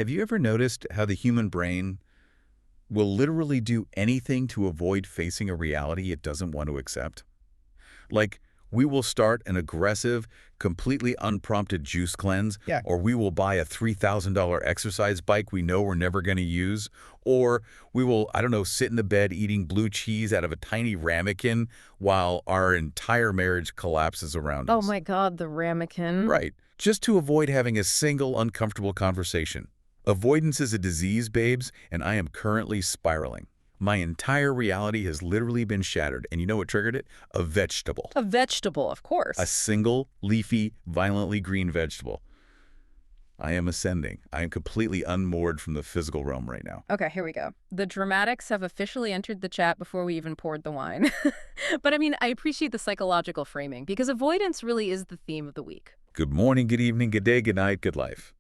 Have you ever noticed how the human brain will literally do anything to avoid facing a reality it doesn't want to accept? Like, we will start an aggressive, completely unprompted juice cleanse, Yeah. or we will buy a $3,000 exercise bike we know we're never going to use, or we will, I don't know, sit in the bed eating blue cheese out of a tiny ramekin while our entire marriage collapses around Oh us. my God, the ramekin. Right. Just to avoid having a single uncomfortable conversation. Avoidance is a disease, babes, and I am currently spiraling. My entire reality has literally been shattered, and you know what triggered it? A vegetable. A vegetable, of course. A single, leafy, violently green vegetable. I am ascending. I am completely unmoored from the physical realm right now. Okay, here we go. The dramatics have officially entered the chat before we even poured the wine. But I mean, I appreciate the psychological framing because avoidance really is the theme of the week. Good morning, good evening, good day, good night, good life.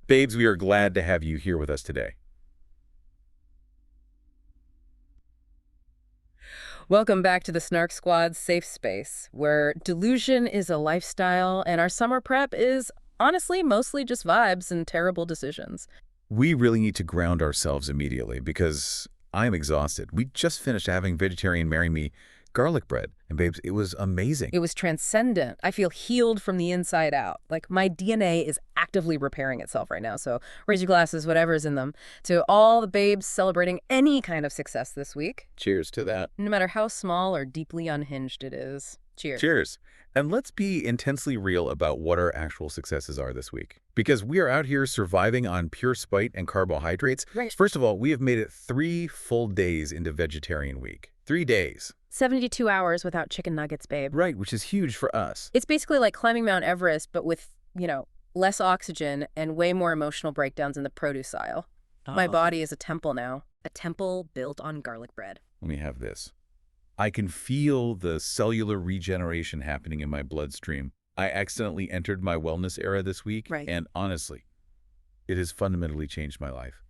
Babes, we are glad to have you here with us today. Welcome back to the Snark Squad's safe space, where delusion is a lifestyle and our summer prep is, honestly, mostly just vibes and terrible decisions. We really need to ground ourselves immediately because I am exhausted. We just finished having vegetarian marry me garlic bread, and babes, it was amazing. It was transcendent. I feel healed from the inside out. Like my DNA is actively repairing itself right now. So raise your glasses, whatever's in them, to all the babes celebrating any kind of success this week. Cheers to that. No matter how small or deeply unhinged it is. Cheers. Cheers. And let's be intensely real about what our actual successes are this week. Because we are out here surviving on pure spite and carbohydrates. Right. First of all, we have made it 3 full days into vegetarian week. 3 days. 72 hours without chicken nuggets, babe. Right, which is huge for us. It's basically like climbing Mount Everest, but with, less oxygen and way more emotional breakdowns in the produce aisle. My body is a temple now. A temple built on garlic bread. Let me have this. I can feel the cellular regeneration happening in my bloodstream. I accidentally entered my wellness era this week, Right. and honestly, it has fundamentally changed my life.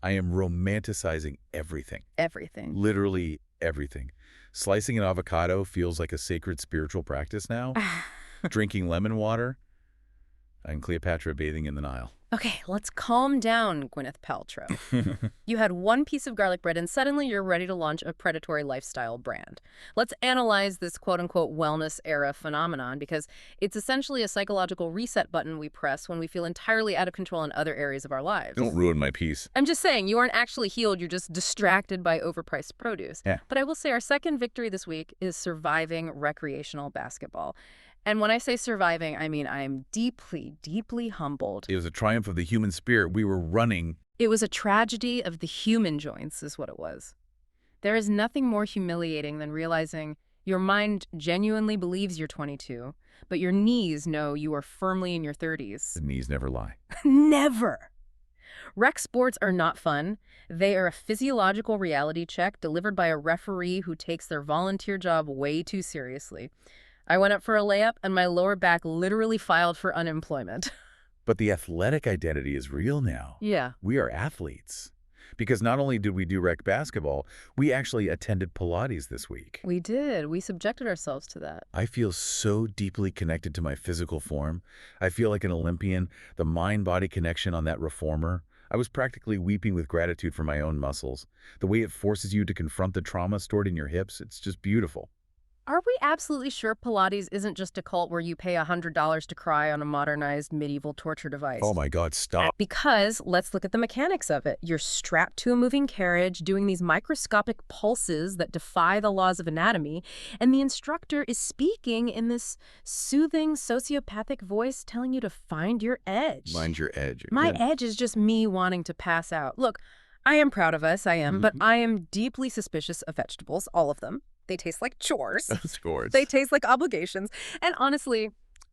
I am romanticizing everything. Everything. Literally everything. Slicing an avocado feels like a sacred spiritual practice now. Drinking lemon water. I'm Cleopatra bathing in the Nile. Okay, let's calm down, Gwyneth Paltrow. You had one piece of garlic bread and suddenly you're ready to launch a predatory lifestyle brand. Let's analyze this quote-unquote wellness era phenomenon because it's essentially a psychological reset button we press when we feel entirely out of control in other areas of our lives. Don't ruin my peace. I'm just saying, you aren't actually healed, you're just distracted by overpriced produce. Yeah. But I will say our second victory this week is surviving recreational basketball. And when I say surviving, I mean I am deeply, deeply humbled. It was a triumph of the human spirit. We were running. It was a tragedy of the human joints is what it was. There is nothing more humiliating than realizing your mind genuinely believes you're 22, but your knees know you are firmly in your 30s. The knees never lie. Never! Rec sports are not fun. They are a physiological reality check delivered by a referee who takes their volunteer job way too seriously. I went up for a layup and my lower back literally filed for unemployment. But the athletic identity is real now. Yeah. We are athletes. Because not only did we do rec basketball, we actually attended Pilates this week. We did. We subjected ourselves to that. I feel so deeply connected to my physical form. I feel like an Olympian. The mind-body connection on that reformer. I was practically weeping with gratitude for my own muscles. The way it forces you to confront the trauma stored in your hips, it's just beautiful. Are we absolutely sure Pilates isn't just a cult where you pay $100 to cry on a modernized medieval torture device? Oh my God, stop. Because let's look at the mechanics of it. You're strapped to a moving carriage doing these microscopic pulses that defy the laws of anatomy, and the instructor is speaking in this soothing sociopathic voice telling you to find your edge. Mind your edge. My edge is just me wanting to pass out. Look, I am proud of us, I am, but I am deeply suspicious of vegetables, all of them. They taste like chores. Scores. They taste like obligations. And honestly,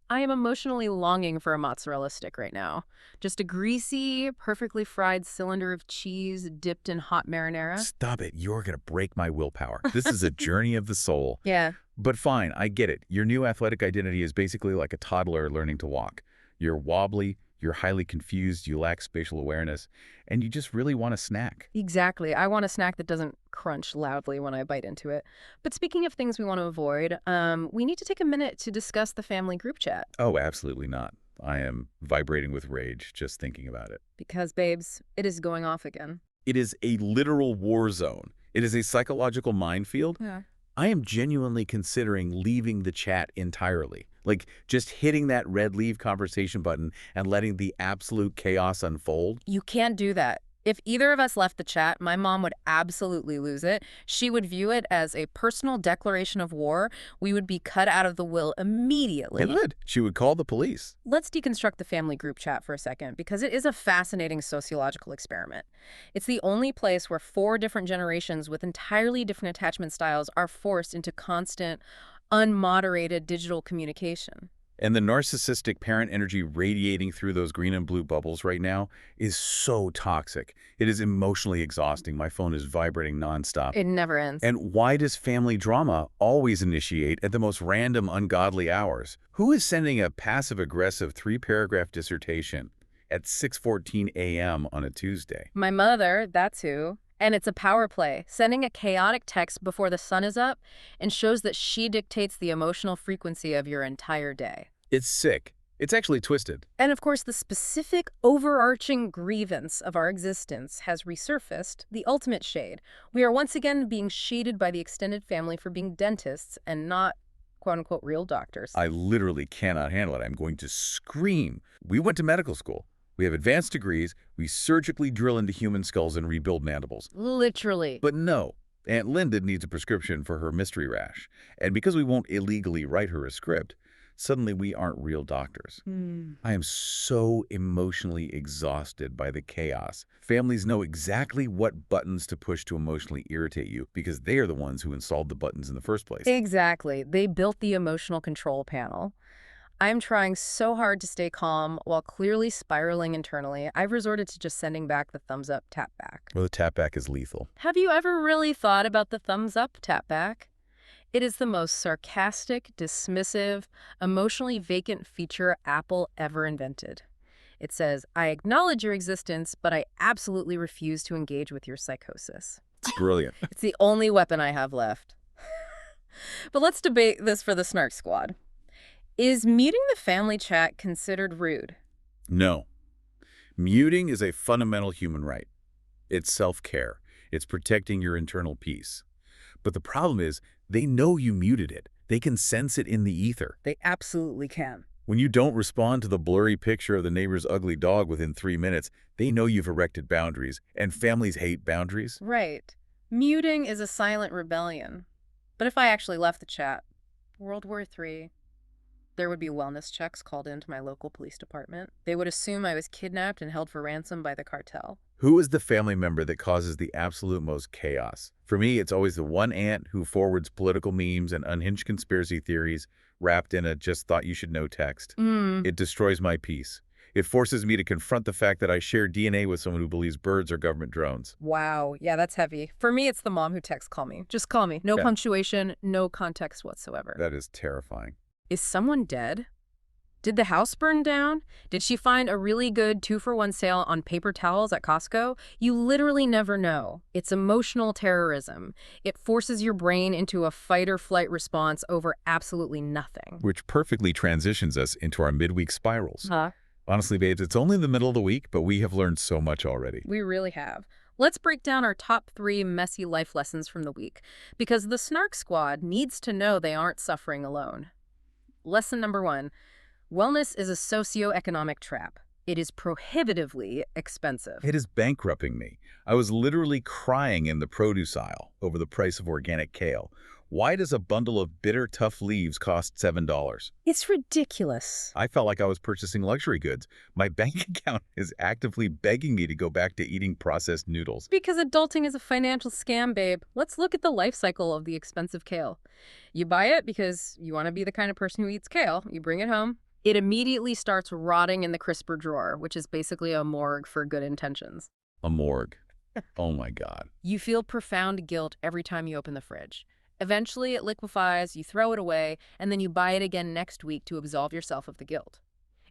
I am emotionally longing for a mozzarella stick right now. Just a greasy, perfectly fried cylinder of cheese dipped in hot marinara. Stop it. You're going to break my willpower. This is a journey of the soul. Yeah. But fine, I get it. Your new athletic identity is basically like a toddler learning to walk. You're wobbly, you're highly confused, you lack spatial awareness, and you just really want a snack. Exactly. I want a snack that doesn't crunch loudly when I bite into it. But speaking of things we want to avoid, we need to take a minute to discuss the family group chat. Oh, absolutely not. I am vibrating with rage just thinking about it. Because, babes, it is going off again. It is a literal war zone. It is a psychological minefield. Yeah. I am genuinely considering leaving the chat entirely. Like, just hitting that red leave conversation button and letting the absolute chaos unfold. You can't do that. If either of us left the chat, my mom would absolutely lose it. She would view it as a personal declaration of war. We would be cut out of the will immediately. Good. She would call the police. Let's deconstruct the family group chat for a second, because it is a fascinating sociological experiment. It's the only place where 4 different generations with entirely different attachment styles are forced into constant, unmoderated digital communication. And the narcissistic parent energy radiating through those green and blue bubbles right now is so toxic. It is emotionally exhausting. My phone is vibrating nonstop. It never ends. And why does family drama always initiate at the most random, ungodly hours? Who is sending a passive-aggressive 3-paragraph dissertation at 6:14 a.m. on a Tuesday? My mother, that's who. And it's a power play, sending a chaotic text before the sun is up and shows that she dictates the emotional frequency of your entire day. It's sick. It's actually twisted. And of course, the specific overarching grievance of our existence has resurfaced, the ultimate shade. We are once again being shaded by the extended family for being dentists and not, quote-unquote, real doctors. I literally cannot handle it. I'm going to scream. We went to medical school. We have advanced degrees, we surgically drill into human skulls and rebuild mandibles. Literally. But no, Aunt Linda needs a prescription for her mystery rash. And because we won't illegally write her a script, suddenly we aren't real doctors. I am so emotionally exhausted by the chaos. Families know exactly what buttons to push to emotionally irritate you because they are the ones who installed the buttons in the first place. Exactly. They built the emotional control panel. I'm trying so hard to stay calm while clearly spiraling internally. I've resorted to just sending back the thumbs up, tap back. Well, the tap back is lethal. Have you ever really thought about the thumbs up, tap back? It is the most sarcastic, dismissive, emotionally vacant feature Apple ever invented. It says, I acknowledge your existence, but I absolutely refuse to engage with your psychosis. It's brilliant. It's the only weapon I have left. But let's debate this for the Snark Squad. Is muting the family chat considered rude? No. Muting is a fundamental human right. It's self-care. It's protecting your internal peace. But the problem is, they know you muted it. They can sense it in the ether. They absolutely can. When you don't respond to the blurry picture of the neighbor's ugly dog within 3 minutes, they know you've erected boundaries, and families hate boundaries. Right. Muting is a silent rebellion. But if I actually left the chat, World War III, there would be wellness checks called into my local police department. They would assume I was kidnapped and held for ransom by the cartel. Who is the family member that causes the absolute most chaos? For me, it's always the one aunt who forwards political memes and unhinged conspiracy theories wrapped in a just thought you should know text. It destroys my peace. It forces me to confront the fact that I share DNA with someone who believes birds are government drones. Wow. Yeah, that's heavy. For me, it's the mom who texts, call me. Just call me. No punctuation, no context whatsoever. That is terrifying. Is someone dead? Did the house burn down? Did she find a really good 2-for-1 sale on paper towels at Costco? You literally never know. It's emotional terrorism. It forces your brain into a fight-or-flight response over absolutely nothing. Which perfectly transitions us into our midweek spirals. Honestly, babes, it's only the middle of the week, but we have learned so much already. We really have. Let's break down our top 3 messy life lessons from the week, because the Snark Squad needs to know they aren't suffering alone. Lesson number 1, wellness is a socioeconomic trap. It is prohibitively expensive. It is bankrupting me. I was literally crying in the produce aisle over the price of organic kale. Why does a bundle of bitter, tough leaves cost $7? It's ridiculous. I felt like I was purchasing luxury goods. My bank account is actively begging me to go back to eating processed noodles. Because adulting is a financial scam, babe. Let's look at the life cycle of the expensive kale. You buy it because you want to be the kind of person who eats kale. You bring it home. It immediately starts rotting in the crisper drawer, which is basically a morgue for good intentions. A morgue. Oh my God. You feel profound guilt every time you open the fridge. Eventually, it liquefies, you throw it away, and then you buy it again next week to absolve yourself of the guilt.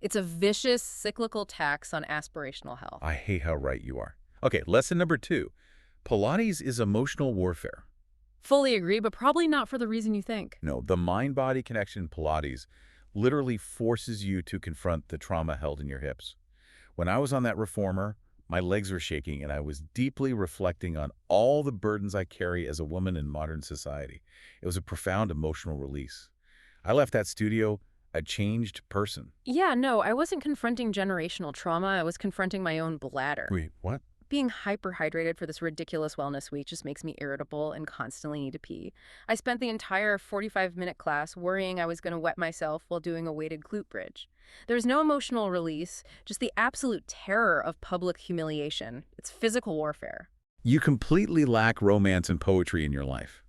It's a vicious, cyclical tax on aspirational health. I hate how right you are. Okay, lesson number 2. Pilates is emotional warfare. Fully agree, but probably not for the reason you think. No, the mind-body connection in Pilates literally forces you to confront the trauma held in your hips. When I was on that reformer, my legs were shaking and I was deeply reflecting on all the burdens I carry as a woman in modern society. It was a profound emotional release. I left that studio a changed person. Yeah, no, I wasn't confronting generational trauma. I was confronting my own bladder. Wait, what? Being hyperhydrated for this ridiculous wellness week just makes me irritable and constantly need to pee. I spent the entire 45-minute class worrying I was going to wet myself while doing a weighted glute bridge. There's no emotional release, just the absolute terror of public humiliation. It's physical warfare. You completely lack romance and poetry in your life.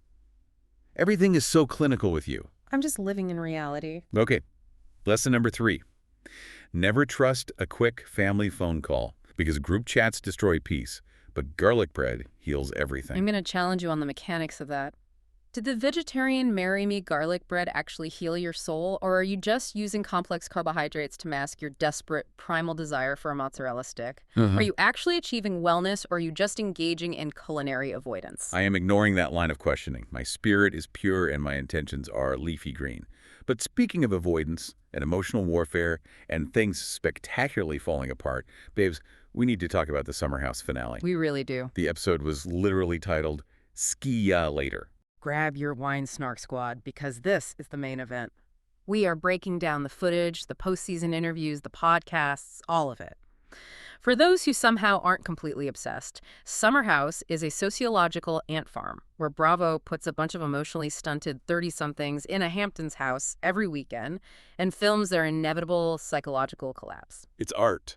Everything is so clinical with you. I'm just living in reality. Okay, lesson number 3. Never trust a quick family phone call because group chats destroy peace, but garlic bread heals everything. I'm going to challenge you on the mechanics of that. Did the vegetarian marry me garlic bread actually heal your soul, or are you just using complex carbohydrates to mask your desperate primal desire for a mozzarella stick? Are you actually achieving wellness, or are you just engaging in culinary avoidance? I am ignoring that line of questioning. My spirit is pure and my intentions are leafy green. But speaking of avoidance and emotional warfare and things spectacularly falling apart, babes, we need to talk about the Summer House finale. We really do. The episode was literally titled Ski Ya Later. Grab your wine, Snark Squad, because this is the main event. We are breaking down the footage, the postseason interviews, the podcasts, all of it. For those who somehow aren't completely obsessed, Summer House is a sociological ant farm where Bravo puts a bunch of emotionally stunted 30-somethings in a Hamptons house every weekend and films their inevitable psychological collapse. It's art.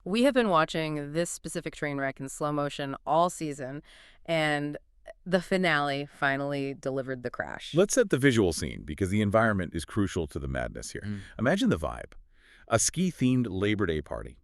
We have been watching this specific train wreck in slow motion all season, and the finale finally delivered the crash. Let's set the visual scene because the environment is crucial to the madness here. Imagine the vibe. A ski-themed Labor Day party.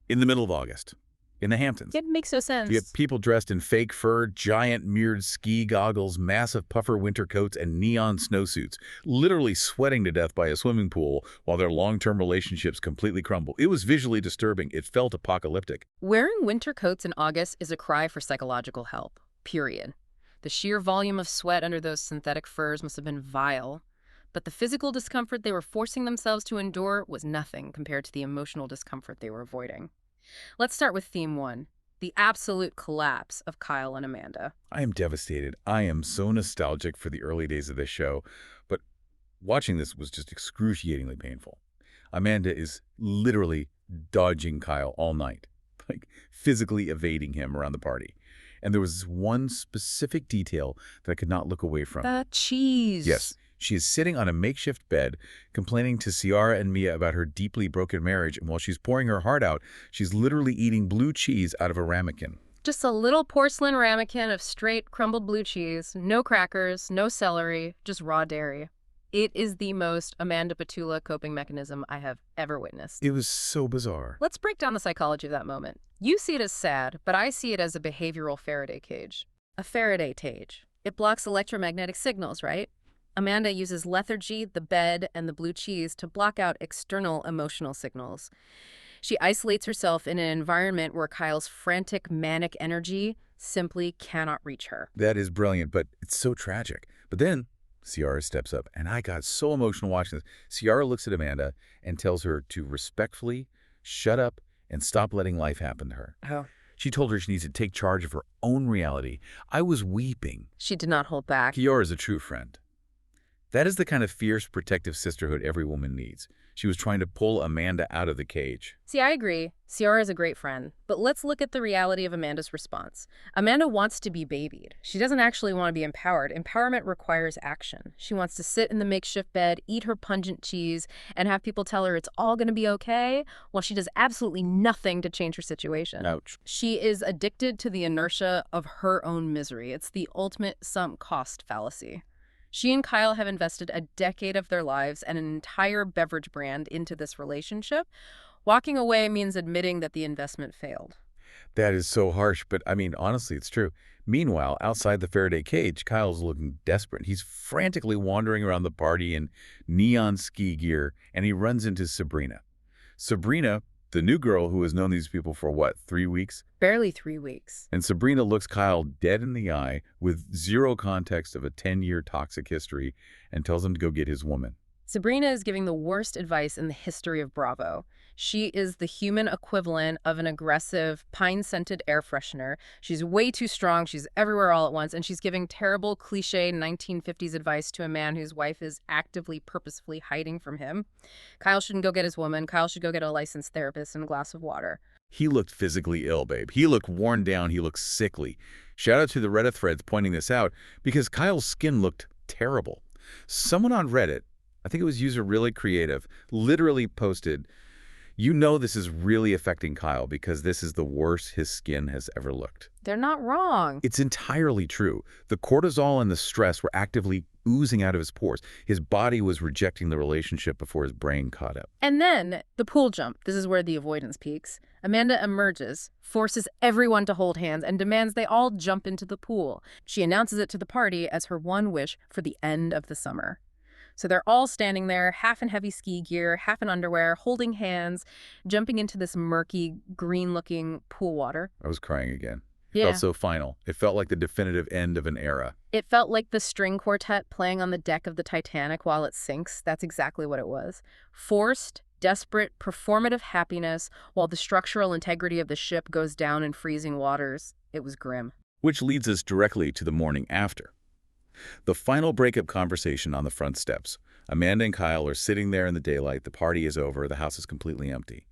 In the middle of August, in the Hamptons. It makes no sense. You have people dressed in fake fur, giant mirrored ski goggles, massive puffer winter coats, and neon snowsuits, literally sweating to death by a swimming pool while their long-term relationships completely crumble. It was visually disturbing. It felt apocalyptic. Wearing winter coats in August is a cry for psychological help, period. The sheer volume of sweat under those synthetic furs must have been vile. But the physical discomfort they were forcing themselves to endure was nothing compared to the emotional discomfort they were avoiding. Let's start with theme 1, the absolute collapse of Kyle and Amanda. I am devastated. I am so nostalgic for the early days of this show, but watching this was just excruciatingly painful. Amanda is literally dodging Kyle all night, like physically evading him around the party. And there was this one specific detail that I could not look away from. The cheese. Yes. She is sitting on a makeshift bed, complaining to Ciara and Mia about her deeply broken marriage, and while she's pouring her heart out, she's literally eating blue cheese out of a ramekin. Just a little porcelain ramekin of straight crumbled blue cheese, no crackers, no celery, just raw dairy. It is the most Amanda Petula coping mechanism I have ever witnessed. It was so bizarre. Let's break down the psychology of that moment. You see it as sad, but I see it as a behavioral Faraday cage. A Faraday cage. It blocks electromagnetic signals, right? Amanda uses lethargy, the bed, and the blue cheese to block out external emotional signals. She isolates herself in an environment where Kyle's frantic, manic energy simply cannot reach her. That is brilliant, but it's so tragic. But then Ciara steps up, and I got so emotional watching this. Ciara looks at Amanda and tells her to respectfully shut up and stop letting life happen to her. Oh. She told her she needs to take charge of her own reality. I was weeping. She did not hold back. Ciara is a true friend. That is the kind of fierce, protective sisterhood every woman needs. She was trying to pull Amanda out of the cage. See, I agree. Ciara is a great friend. But let's look at the reality of Amanda's response. Amanda wants to be babied. She doesn't actually want to be empowered. Empowerment requires action. She wants to sit in the makeshift bed, eat her pungent cheese, and have people tell her it's all going to be okay, while she does absolutely nothing to change her situation. Ouch. She is addicted to the inertia of her own misery. It's the ultimate sunk cost fallacy. She and Kyle have invested a decade of their lives and an entire beverage brand into this relationship. Walking away means admitting that the investment failed. That is so harsh, but I mean, honestly, it's true. Meanwhile, outside the Faraday cage, Kyle's looking desperate. He's frantically wandering around the party in neon ski gear, and he runs into Sabrina. Sabrina, the new girl who has known these people for, what, 3 weeks? Barely 3 weeks. And Sabrina looks Kyle dead in the eye with zero context of a 10-year toxic history and tells him to go get his woman. Sabrina is giving the worst advice in the history of Bravo. She is the human equivalent of an aggressive, pine-scented air freshener. She's way too strong, she's everywhere all at once, and she's giving terrible, cliché 1950s advice to a man whose wife is actively, purposefully hiding from him. Kyle shouldn't go get his woman. Kyle should go get a licensed therapist and a glass of water. He looked physically ill, babe. He looked worn down. He looked sickly. Shout out to the Reddit threads pointing this out because Kyle's skin looked terrible. Someone on Reddit, I think it was user Really Creative, literally posted, "You know this is really affecting Kyle because this is the worst his skin has ever looked." They're not wrong. It's entirely true. The cortisol and the stress were actively oozing out of his pores. His body was rejecting the relationship before his brain caught up. And then, the pool jump. This is where the avoidance peaks. Amanda emerges, forces everyone to hold hands, and demands they all jump into the pool. She announces it to the party as her one wish for the end of the summer. So they're all standing there, half in heavy ski gear, half in underwear, holding hands, jumping into this murky, green-looking pool water. I was crying again. It Yeah. felt so final. It felt like the definitive end of an era. It felt like the string quartet playing on the deck of the Titanic while it sinks. That's exactly what it was. Forced, desperate, performative happiness while the structural integrity of the ship goes down in freezing waters. It was grim. Which leads us directly to the morning after. The final breakup conversation on the front steps. Amanda and Kyle are sitting there in the daylight. The party is over. The house is completely empty.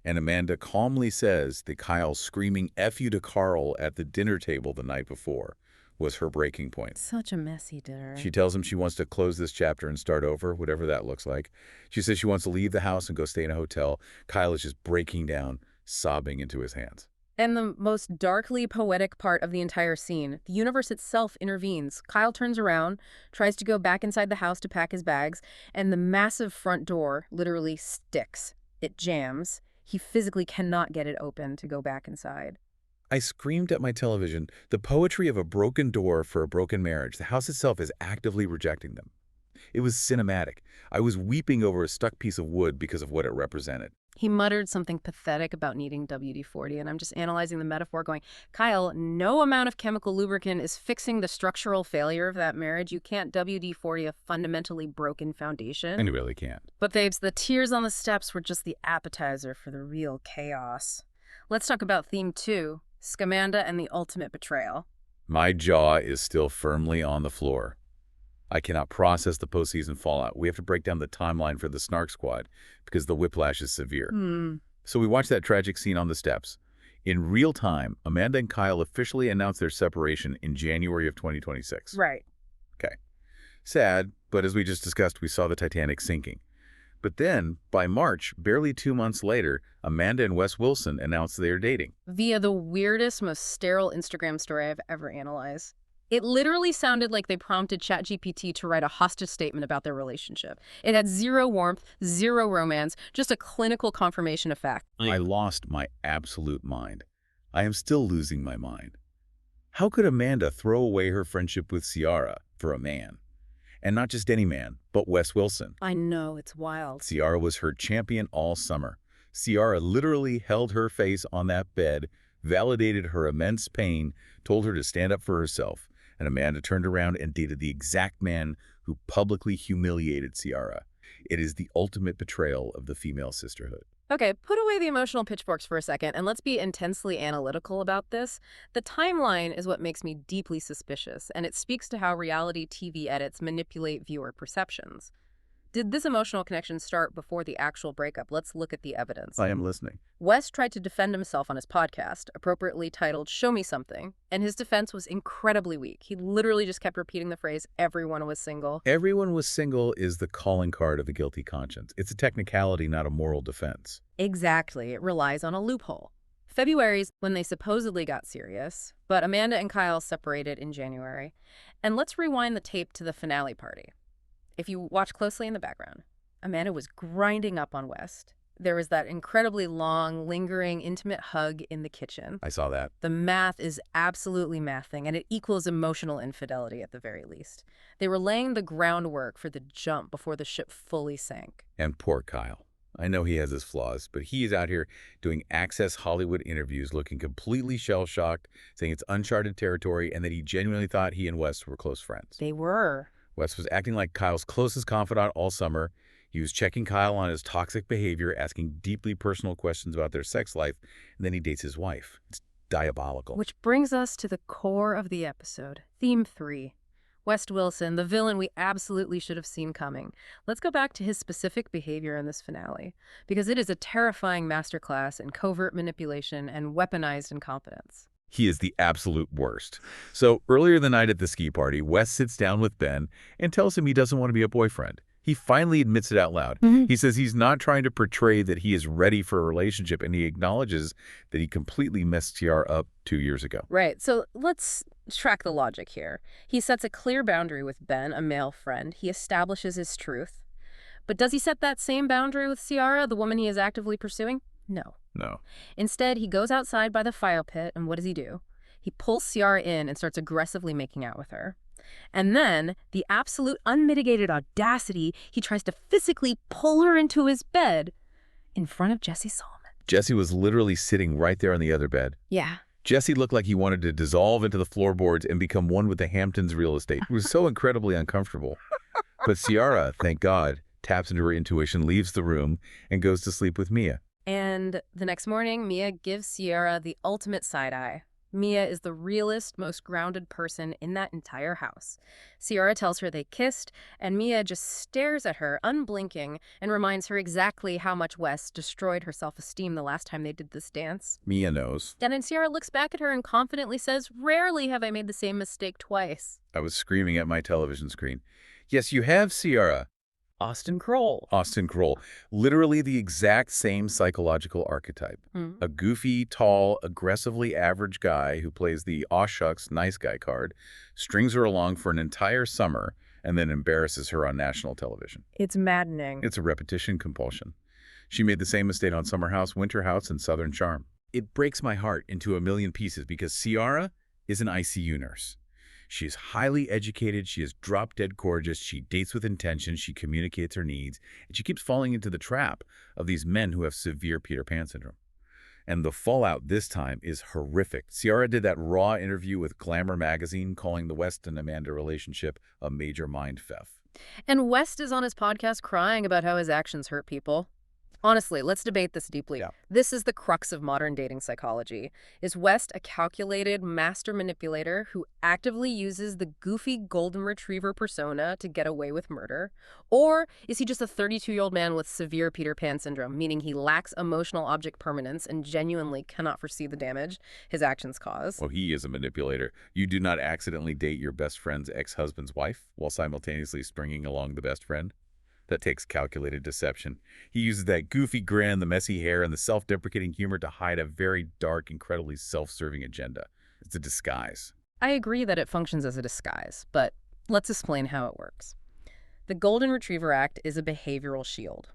And Amanda calmly says that Kyle screaming F you to Carl at the dinner table the night before was her breaking point. Such a messy dinner. She tells him she wants to close this chapter and start over, whatever that looks like. She says she wants to leave the house and go stay in a hotel. Kyle is just breaking down, sobbing into his hands. And the most darkly poetic part of the entire scene, the universe itself intervenes. Kyle turns around, tries to go back inside the house to pack his bags, and the massive front door literally sticks. It jams. He physically cannot get it open to go back inside. I screamed at my television, the poetry of a broken door for a broken marriage. The house itself is actively rejecting them. It was cinematic. I was weeping over a stuck piece of wood because of what it represented. He muttered something pathetic about needing WD-40, and I'm just analyzing the metaphor going, Kyle, no amount of chemical lubricant is fixing the structural failure of that marriage. You can't WD-40 a fundamentally broken foundation. And you really can't. But babes, the tears on the steps were just the appetizer for the real chaos. Let's talk about theme 2, Scamanda and the ultimate betrayal. My jaw is still firmly on the floor. I cannot process the postseason fallout. We have to break down the timeline for the Snark Squad because the whiplash is severe. So we watch that tragic scene on the steps. In real time, Amanda and Kyle officially announced their separation in January of 2026. Right. Okay. Sad, but as we just discussed, we saw the Titanic sinking. But then, by March, barely 2 months later, Amanda and Wes Wilson announced they are dating. Via the weirdest, most sterile Instagram story I've ever analyzed. It literally sounded like they prompted ChatGPT to write a hostage statement about their relationship. It had zero warmth, zero romance, just a clinical confirmation of fact. I lost my absolute mind. I am still losing my mind. How could Amanda throw away her friendship with Ciara for a man? And not just any man, but Wes Wilson. I know, it's wild. Ciara was her champion all summer. Ciara literally held her face on that bed, validated her immense pain, told her to stand up for herself. And Amanda turned around and dated the exact man who publicly humiliated Ciara. It is the ultimate betrayal of the female sisterhood. Okay, put away the emotional pitchforks for a second, and let's be intensely analytical about this. The timeline is what makes me deeply suspicious, and it speaks to how reality TV edits manipulate viewer perceptions. Did this emotional connection start before the actual breakup? Let's look at the evidence. I am listening. Wes tried to defend himself on his podcast, appropriately titled Show Me Something, and his defense was incredibly weak. He literally just kept repeating the phrase, everyone was single. Everyone was single is the calling card of a guilty conscience. It's a technicality, not a moral defense. Exactly. It relies on a loophole. February's when they supposedly got serious, but Amanda and Kyle separated in January. And let's rewind the tape to the finale party. If you watch closely in the background, Amanda was grinding up on Wes. There was that incredibly long, lingering, intimate hug in the kitchen. I saw that. The math is absolutely mathing, and it equals emotional infidelity at the very least. They were laying the groundwork for the jump before the ship fully sank. And poor Kyle. I know he has his flaws, but he is out here doing Access Hollywood interviews looking completely shell-shocked, saying it's uncharted territory and that he genuinely thought he and Wes were close friends. They were. Wes was acting like Kyle's closest confidant all summer. He was checking Kyle on his toxic behavior, asking deeply personal questions about their sex life, and then he dates his wife. It's diabolical. Which brings us to the core of the episode, Theme 3. West Wilson, the villain we absolutely should have seen coming. Let's go back to his specific behavior in this finale, because it is a terrifying masterclass in covert manipulation and weaponized incompetence. He is the absolute worst. So earlier the night at the ski party, Wes sits down with Ben and tells him he doesn't want to be a boyfriend. He finally admits it out loud. He says he's not trying to portray that he is ready for a relationship, and he acknowledges that he completely messed Ciara up 2 years ago. Right, so let's track the logic here. He sets a clear boundary with Ben, a male friend. He establishes his truth. But does he set that same boundary with Ciara, the woman he is actively pursuing? No. No. Instead, he goes outside by the fire pit, and what does he do? He pulls Ciara in and starts aggressively making out with her. And then, the absolute unmitigated audacity, he tries to physically pull her into his bed in front of Jesse Solomon. Jesse was literally sitting right there on the other bed. Yeah. Jesse looked like he wanted to dissolve into the floorboards and become one with the Hamptons real estate. It was so incredibly uncomfortable. But Ciara, thank God, taps into her intuition, leaves the room, and goes to sleep with Mia. And the next morning, Mia gives Ciara the ultimate side-eye. Mia is the realest, most grounded person in that entire house. Ciara tells her they kissed, and Mia just stares at her, unblinking, and reminds her exactly how much Wes destroyed her self-esteem the last time they did this dance. Mia knows. And then Ciara looks back at her and confidently says, "Rarely have I made the same mistake twice." I was screaming at my television screen. Yes, you have, Ciara. Austin Kroll. Austin Kroll. Literally the exact same psychological archetype. A goofy, tall, aggressively average guy who plays the aw shucks nice guy card, strings her along for an entire summer, and then embarrasses her on national television. It's maddening. It's a repetition compulsion. She made the same mistake on Summer House, Winter House, and Southern Charm. It breaks my heart into a million pieces because Ciara is an ICU nurse. She is highly educated, she is drop-dead gorgeous, she dates with intention, she communicates her needs, and she keeps falling into the trap of these men who have severe Peter Pan syndrome. And the fallout this time is horrific. Ciara did that raw interview with Glamour magazine calling the West and Amanda relationship a major mind theft. And West is on his podcast crying about how his actions hurt people. Honestly, let's debate this deeply. Yeah. This is the crux of modern dating psychology. Is West a calculated master manipulator who actively uses the goofy golden retriever persona to get away with murder? Or is he just a 32-year-old man with severe Peter Pan syndrome, meaning he lacks emotional object permanence and genuinely cannot foresee the damage his actions cause? Well, he is a manipulator. You do not accidentally date your best friend's ex-husband's wife while simultaneously stringing along the best friend. That takes calculated deception. He uses that goofy grin, the messy hair, and the self-deprecating humor to hide a very dark, incredibly self-serving agenda. It's a disguise. I agree that it functions as a disguise, but let's explain how it works. The Golden Retriever Act is a behavioral shield.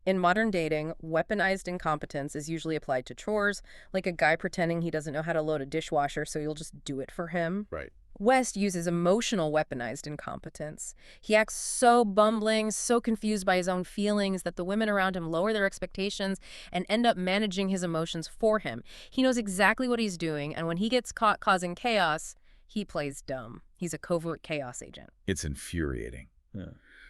In modern dating, weaponized incompetence is usually applied to chores, like a guy pretending he doesn't know how to load a dishwasher, so you'll just do it for him. Right. West uses emotional weaponized incompetence. He acts so bumbling, so confused by his own feelings that the women around him lower their expectations and end up managing his emotions for him. He knows exactly what he's doing, and when he gets caught causing chaos, he plays dumb. He's a covert chaos agent. It's infuriating. Yeah.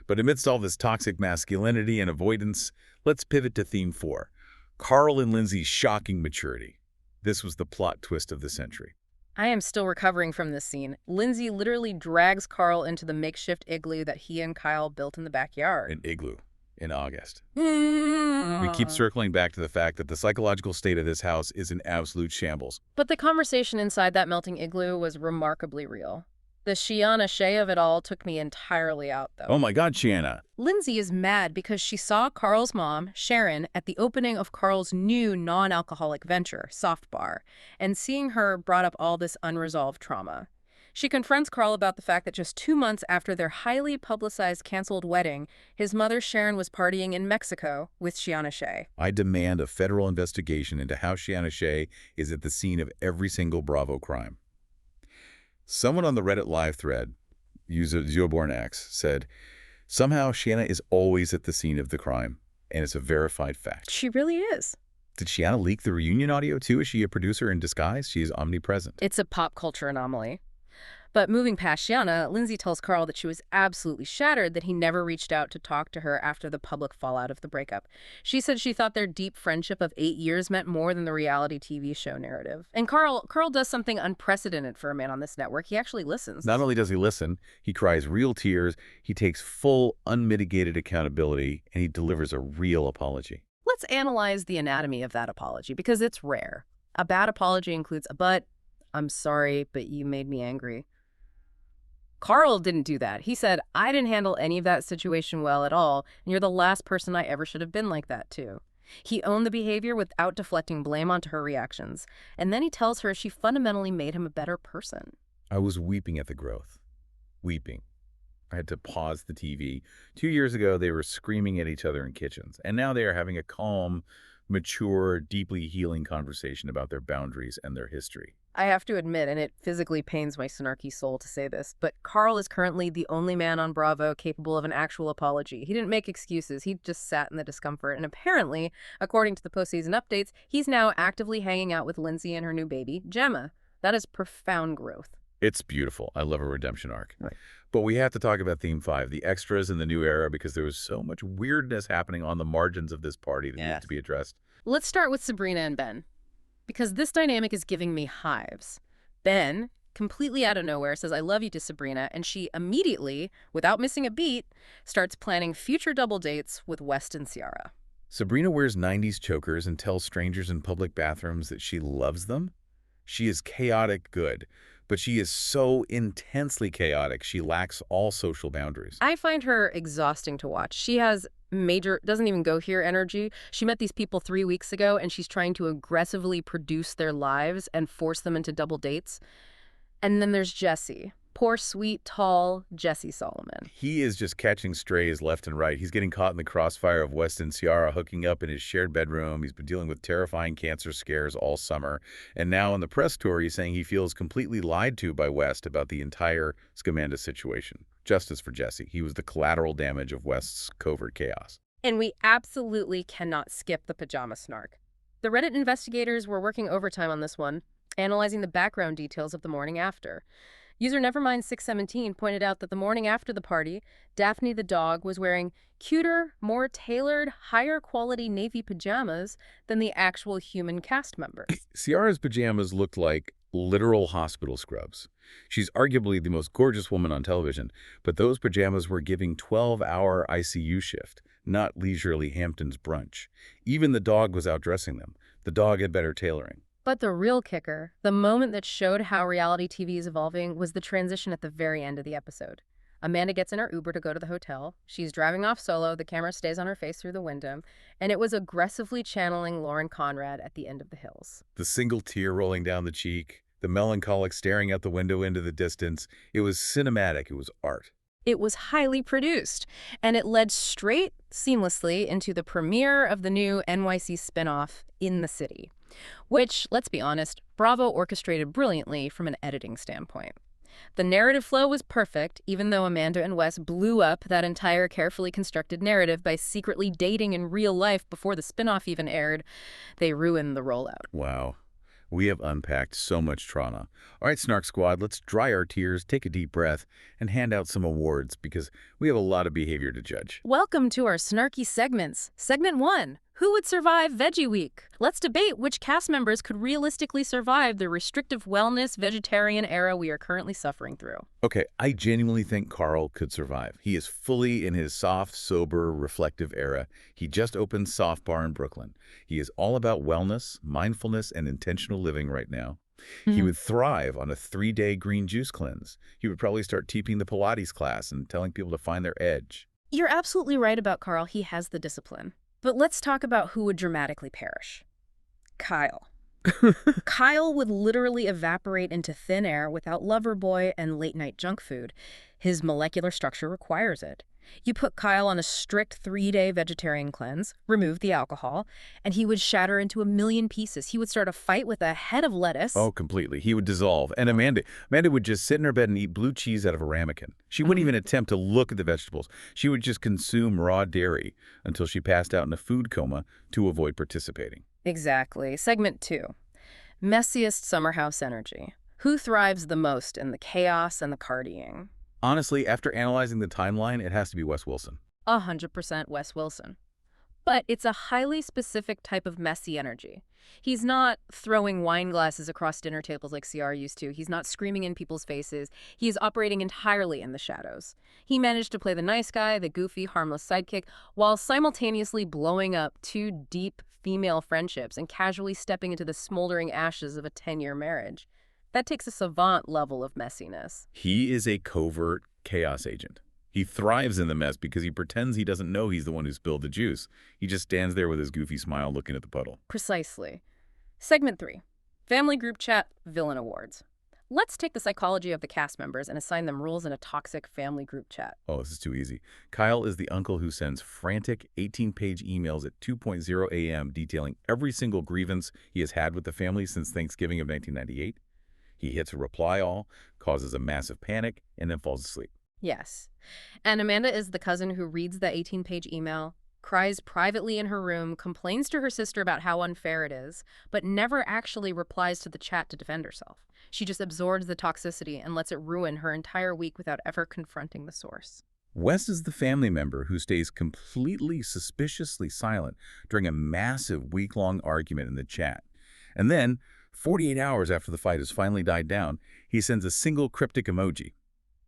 But amidst all this toxic masculinity and avoidance, let's pivot to theme 4. Carl and Lindsay's shocking maturity. This was the plot twist of the century. I am still recovering from this scene. Lindsay literally drags Carl into the makeshift igloo that he and Kyle built in the backyard. An igloo in August. We keep circling back to the fact that the psychological state of this house is in absolute shambles. But the conversation inside that melting igloo was remarkably real. The Sharon Shea of it all took me entirely out, though. Oh my God, Shiana. Lindsay is mad because she saw Carl's mom, Sharon, at the opening of Carl's new non-alcoholic venture, Soft Bar, and seeing her brought up all this unresolved trauma. She confronts Carl about the fact that just 2 months after their highly publicized canceled wedding, his mother, Sharon, was partying in Mexico with Sharon Shea. I demand a federal investigation into how Sharon Shea is at the scene of every single Bravo crime. Someone on the Reddit live thread, user ZeobornX, said, somehow Shiana is always at the scene of the crime, and it's a verified fact. She really is. Did Shiana leak the reunion audio too? Is she a producer in disguise? She is omnipresent. It's a pop culture anomaly. But moving past Shiana, Lindsay tells Carl that she was absolutely shattered that he never reached out to talk to her after the public fallout of the breakup. She said she thought their deep friendship of 8 years meant more than the reality TV show narrative. And Carl does something unprecedented for a man on this network. He actually listens. Not only does he listen, he cries real tears, he takes full, unmitigated accountability, and he delivers a real apology. Let's analyze the anatomy of that apology, because it's rare. A bad apology includes a "but, I'm sorry, but you made me angry." Carl didn't do that. He said, "I didn't handle any of that situation well at all, and you're the last person I ever should have been like that to." He owned the behavior without deflecting blame onto her reactions. And then he tells her she fundamentally made him a better person. I was weeping at the growth. Weeping. I had to pause the TV. 2 years ago, they were screaming at each other in kitchens, and now they are having a calm, mature, deeply healing conversation about their boundaries and their history. I have to admit, and it physically pains my snarky soul to say this, but Carl is currently the only man on Bravo capable of an actual apology. He didn't make excuses. He just sat in the discomfort. And apparently, according to the postseason updates, he's now actively hanging out with Lindsay and her new baby, Gemma. That is profound growth. It's beautiful. I love a redemption arc. Right. But we have to talk about Theme 5, the extras in the new era, because there was so much weirdness happening on the margins of this party that needs to be addressed. Let's start with Sabrina and Ben, because this dynamic is giving me hives. Ben, completely out of nowhere, says "I love you" to Sabrina, and she immediately, without missing a beat, starts planning future double dates with West and Ciara. Sabrina wears 90s chokers and tells strangers in public bathrooms that she loves them. She is chaotic good, but she is so intensely chaotic, she lacks all social boundaries. I find her exhausting to watch. She has major, doesn't even go here energy. She met these people 3 weeks ago, and she's trying to aggressively produce their lives and force them into double dates. And then there's Jesse. Poor, sweet, tall Jesse Solomon. He is just catching strays left and right. He's getting caught in the crossfire of West and Ciara hooking up in his shared bedroom. He's been dealing with terrifying cancer scares all summer. And now on the press tour, he's saying he feels completely lied to by West about the entire Scamanda situation. Justice for Jesse. He was the collateral damage of West's covert chaos. And we absolutely cannot skip the pajama snark. The Reddit investigators were working overtime on this one, analyzing the background details of the morning after. User Nevermind617 pointed out that the morning after the party, Daphne the dog was wearing cuter, more tailored, higher quality navy pajamas than the actual human cast members. Ciara's pajamas looked like literal hospital scrubs. She's arguably the most gorgeous woman on television, but those pajamas were giving 12-hour ICU shift, not leisurely Hamptons brunch. Even the dog was outdressing them. The dog had better tailoring. But the real kicker, the moment that showed how reality TV is evolving, was the transition at the very end of the episode. Amanda gets in her Uber to go to the hotel. She's driving off solo. The camera stays on her face through the window. And it was aggressively channeling Lauren Conrad at the end of the hills. The single tear rolling down the cheek, the melancholic staring out the window into the distance. It was cinematic. It was art. It was highly produced, and it led straight, seamlessly, into the premiere of the new NYC spinoff, In the City, which, let's be honest, Bravo orchestrated brilliantly from an editing standpoint. The narrative flow was perfect, even though Amanda and Wes blew up that entire carefully constructed narrative by secretly dating in real life before the spinoff even aired. They ruined the rollout. Wow. We have unpacked so much trauma. All right, Snark Squad, let's dry our tears, take a deep breath, and hand out some awards because we have a lot of behavior to judge. Welcome to our snarky segments. Segment 1. Who would survive Veggie Week? Let's debate which cast members could realistically survive the restrictive wellness vegetarian era we are currently suffering through. Okay, I genuinely think Carl could survive. He is fully in his soft, sober, reflective era. He just opened Soft Bar in Brooklyn. He is all about wellness, mindfulness, and intentional living right now. He would thrive on a 3-day green juice cleanse. He would probably start teaching the Pilates class and telling people to find their edge. You're absolutely right about Carl. He has the discipline. But let's talk about who would dramatically perish. Kyle. Kyle would literally evaporate into thin air without Loverboy and late-night junk food. His molecular structure requires it. You put Kyle on a strict 3-day vegetarian cleanse, remove the alcohol, and he would shatter into a million pieces. He would start a fight with a head of lettuce. Oh, completely. He would dissolve. And Amanda would just sit in her bed and eat blue cheese out of a ramekin. She wouldn't even attempt to look at the vegetables. She would just consume raw dairy until she passed out in a food coma to avoid participating. Exactly. Segment 2. Messiest summer house energy. Who thrives the most in the chaos and the partying? Honestly, after analyzing the timeline, it has to be Wes Wilson. 100% Wes Wilson. But it's a highly specific type of messy energy. He's not throwing wine glasses across dinner tables like Ciara used to. He's not screaming in people's faces. He is operating entirely in the shadows. He managed to play the nice guy, the goofy, harmless sidekick, while simultaneously blowing up two deep female friendships and casually stepping into the smoldering ashes of a 10-year marriage. That takes a savant level of messiness. He is a covert chaos agent. He thrives in the mess because he pretends he doesn't know he's the one who spilled the juice. He just stands there with his goofy smile looking at the puddle. Precisely. Segment 3. Family Group Chat Villain Awards. Let's take the psychology of the cast members and assign them roles in a toxic family group chat. Oh, this is too easy. Kyle is the uncle who sends frantic 18-page emails at 2:00 a.m. detailing every single grievance he has had with the family since Thanksgiving of 1998. He hits a reply all, causes a massive panic, and then falls asleep. Yes. And Amanda is the cousin who reads the 18-page email, cries privately in her room, complains to her sister about how unfair it is, but never actually replies to the chat to defend herself. She just absorbs the toxicity and lets it ruin her entire week without ever confronting the source. Wes is the family member who stays completely suspiciously silent during a massive week-long argument in the chat. And then, 48 hours after the fight has finally died down, he sends a single cryptic emoji.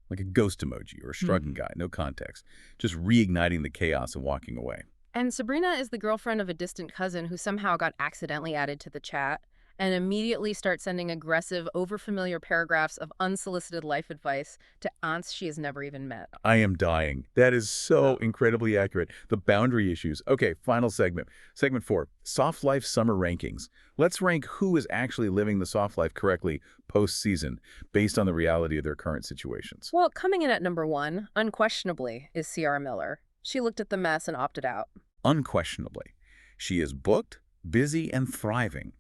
Like a ghost emoji or a shrugging guy, no context, just reigniting the chaos and walking away. And Sabrina is the girlfriend of a distant cousin who somehow got accidentally added to the chat and immediately starts sending aggressive, overfamiliar paragraphs of unsolicited life advice to aunts she has never even met. I am dying. That is so incredibly accurate. The boundary issues. Okay, final segment. Segment 4, Soft Life Summer Rankings. Let's rank who is actually living the soft life correctly post-season based on the reality of their current situations. Well, coming in at number 1, unquestionably, is Ciara Miller. She looked at the mess and opted out. Unquestionably. She is booked, busy, and thriving.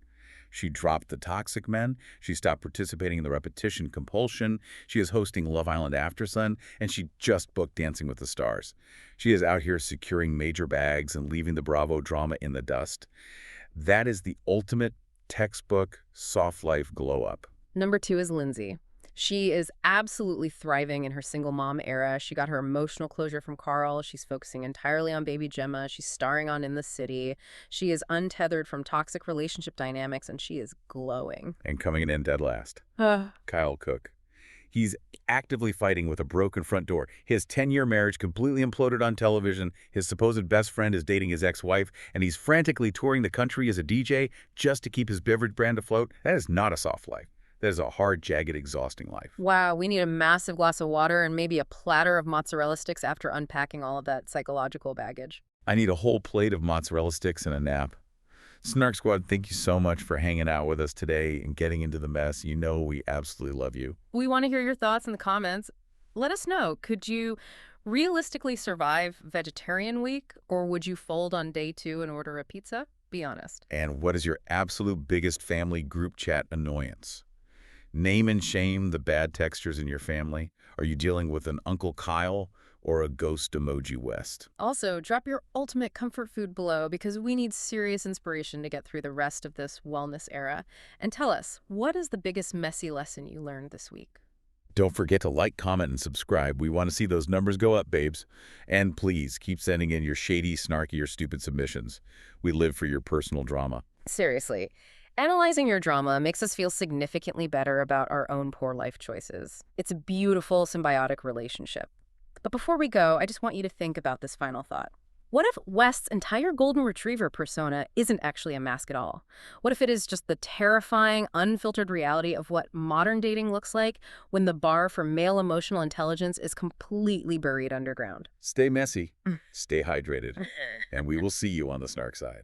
She dropped the toxic men, she stopped participating in the repetition compulsion, she is hosting Love Island After Sun, and she just booked Dancing with the Stars. She is out here securing major bags and leaving the Bravo drama in the dust. That is the ultimate textbook soft life glow-up. Number 2 is Lindsay. She is absolutely thriving in her single mom era. She got her emotional closure from Carl. She's focusing entirely on baby Gemma. She's starring on In the City. She is untethered from toxic relationship dynamics, and she is glowing. And coming in dead last, Kyle Cook. He's actively fighting with a broken front door. His 10-year marriage completely imploded on television. His supposed best friend is dating his ex-wife, and he's frantically touring the country as a DJ just to keep his beverage brand afloat. That is not a soft life. That is a hard, jagged, exhausting life. Wow, we need a massive glass of water and maybe a platter of mozzarella sticks after unpacking all of that psychological baggage. I need a whole plate of mozzarella sticks and a nap. Snark Squad, thank you so much for hanging out with us today and getting into the mess. You know we absolutely love you. We want to hear your thoughts in the comments. Let us know. Could you realistically survive vegetarian week, or would you fold on day 2 and order a pizza? Be honest. And what is your absolute biggest family group chat annoyance? Name and shame the bad textures in your family. Are you dealing with an Uncle Kyle or a ghost emoji West? Also, drop your ultimate comfort food below because we need serious inspiration to get through the rest of this wellness era. And tell us, what is the biggest messy lesson you learned this week? Don't forget to like, comment, and subscribe. We want to see those numbers go up, babes. And please keep sending in your shady, snarky, or stupid submissions. We live for your personal drama. Seriously. Analyzing your drama makes us feel significantly better about our own poor life choices. It's a beautiful, symbiotic relationship. But before we go, I just want you to think about this final thought. What if West's entire golden retriever persona isn't actually a mask at all? What if it is just the terrifying, unfiltered reality of what modern dating looks like when the bar for male emotional intelligence is completely buried underground? Stay messy, stay hydrated, and we will see you on the snark side.